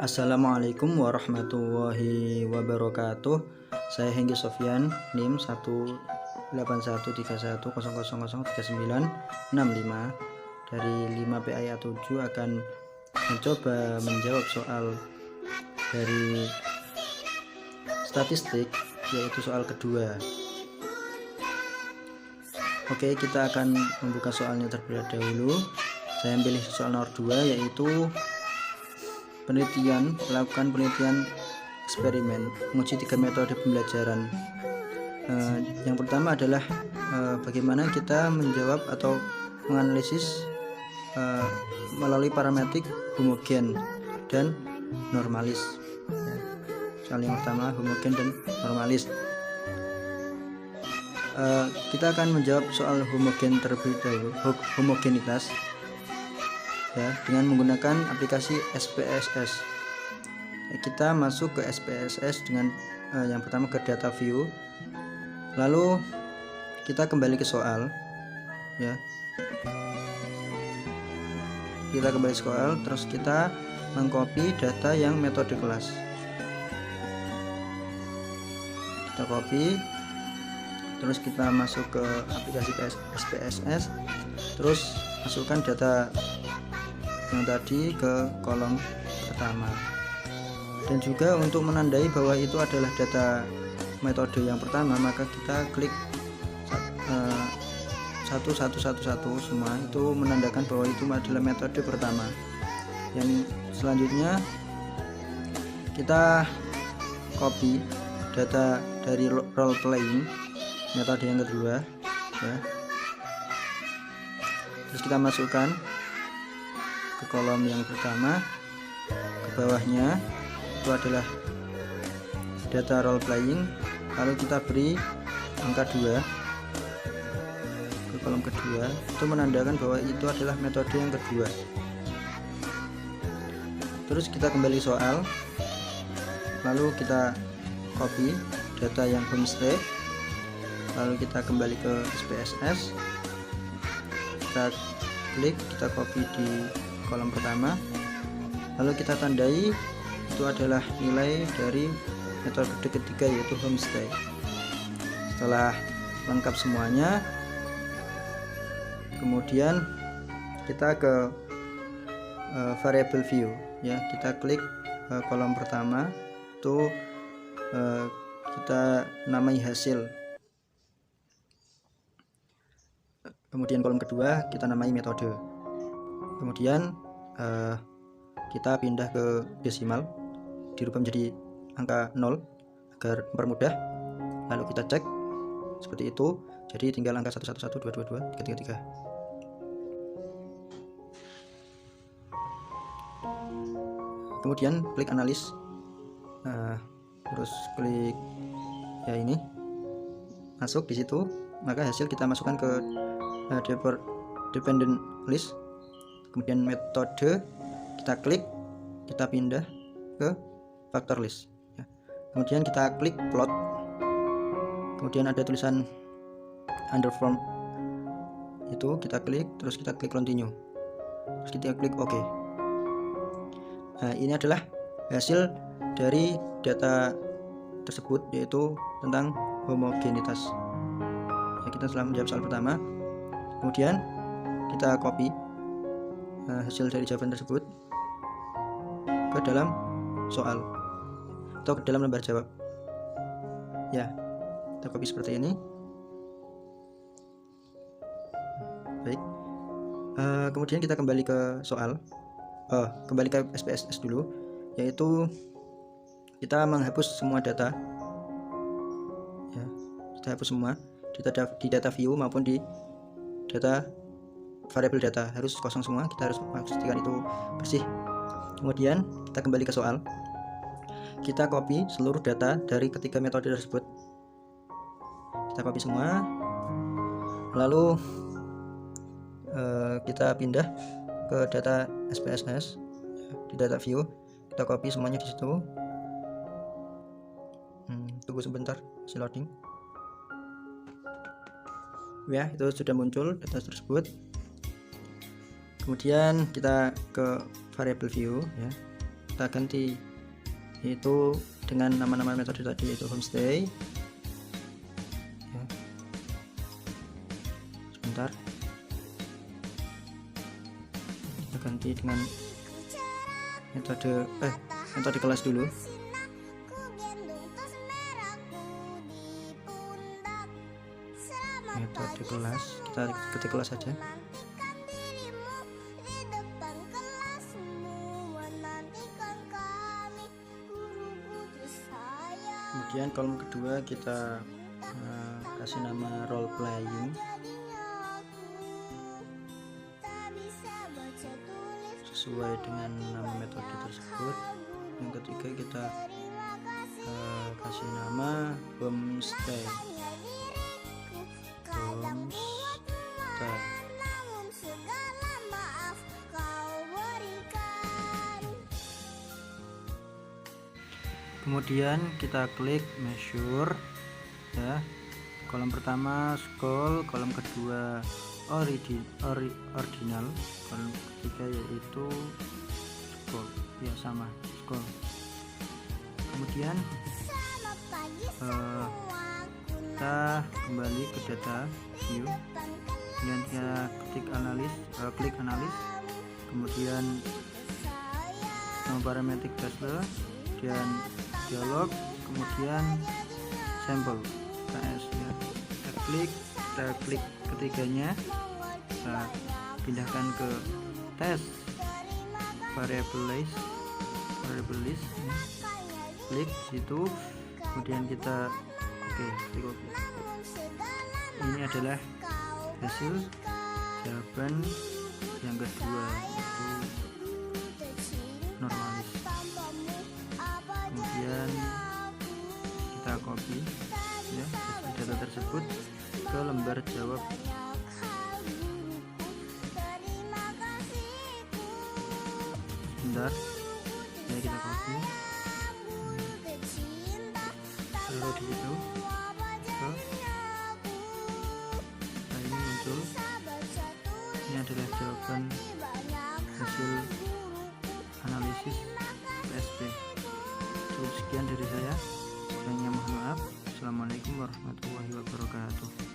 Assalamualaikum warahmatullahi wabarakatuh. Saya Hengki Sofyan, NIM 1813100003965 dari 5 PAIA 7 akan mencoba menjawab soal dari statistik, yaitu soal kedua. Oke, kita akan membuka soalnya terlebih dahulu. Saya pilih soal nomor 2, yaitu melakukan penelitian eksperimen menguji 3 metode pembelajaran. Yang pertama adalah bagaimana kita menjawab atau menganalisis melalui parametrik homogen dan normalis. Soal yang pertama, homogen dan normalis. Kita akan menjawab soal homogen terlebih dahulu, homogenitas, ya, dengan menggunakan aplikasi SPSS. Kita masuk ke SPSS dengan yang pertama ke data view, lalu kita kembali ke soal, ya. Kita kembali ke soal, terus kita mengcopy data yang metode kelas. Kita copy, terus kita masuk ke aplikasi SPSS, terus masukkan data yang tadi ke kolom pertama. Dan juga untuk menandai bahwa itu adalah data metode yang pertama, maka kita klik 1111 semua, itu menandakan bahwa itu adalah metode pertama. Yang selanjutnya kita copy data dari role playing, metode yang kedua, ya. Terus kita masukkan ke kolom yang pertama, ke bawahnya itu adalah data role playing, lalu kita beri angka 2 ke kolom kedua, itu menandakan bahwa itu adalah metode yang kedua. Terus kita kembali soal, lalu kita copy data yang homestay, lalu kita kembali ke SPSS, kita klik, kita copy di kolom pertama, lalu kita tandai itu adalah nilai dari metode ketiga, yaitu homestay. Setelah lengkap semuanya, kemudian kita ke variable view, ya. Kita klik kolom pertama, itu kita namai hasil, kemudian kolom kedua kita namai metode, kemudian kita pindah ke desimal, dirubah menjadi angka 0 agar mempermudah, lalu kita cek seperti itu, jadi tinggal angka 111, 222, 333. Kemudian klik analis, terus klik ya ini, masuk di situ, maka hasil kita masukkan ke dependent list, kemudian metode kita klik, kita pindah ke factor list, ya. Kemudian kita klik plot, kemudian ada tulisan underform, itu kita klik, terus kita klik continue, terus kita klik OK. Nah, ini adalah hasil dari data tersebut, yaitu tentang homogenitas, ya. Kita telah menjawab soal pertama, kemudian kita copy hasil dari jawaban tersebut ke dalam soal atau ke dalam lembar jawab, ya. Kita copy seperti ini. Baik, kemudian kita kembali ke soal, kembali ke SPSS dulu, yaitu kita menghapus semua data, ya. Kita hapus semua di data view maupun di data variable data, harus kosong semua, kita harus pastikan itu bersih. Kemudian kita kembali ke soal, kita copy seluruh data dari ketiga metode tersebut, kita copy semua, lalu kita pindah ke data SPSS, di data view, kita copy semuanya di situ. Tunggu sebentar, masih loading, ya. Itu sudah muncul data tersebut. Kemudian kita ke variable view ya, kita ganti itu dengan nama-nama metode tadi, yaitu homestay ya. Sebentar, kita ganti dengan metode kelas dulu. Metode kelas, kita ketik kelas saja. Kemudian kolom kedua kita kasih nama role playing sesuai dengan nama metode tersebut. Yang ketiga kita kasih nama homestay. Kemudian kita klik measure ya, kolom pertama scroll, kolom kedua ordinal, kolom ketiga yaitu scroll ya, sama scroll. Kemudian kita kembali ke data view, kemudian kita klik analis, kemudian parametric table dan dialog, kemudian sampel TS ya. Kita klik ketiganya, kita pindahkan ke test variable list ya. Klik situ, kemudian kita klik OK. Ini adalah hasil jawaban yang kedua, yaitu normalis. Kemudian kita copy ya data tersebut ke lembar jawab. Sebentar ya, kita copy taruh di situ. Nah, ini muncul, ini adalah jawaban hasil analisis PSP. Cukup sekian dari saya. Kurangnya mohon maaf. Assalamualaikum warahmatullahi wabarakatuh.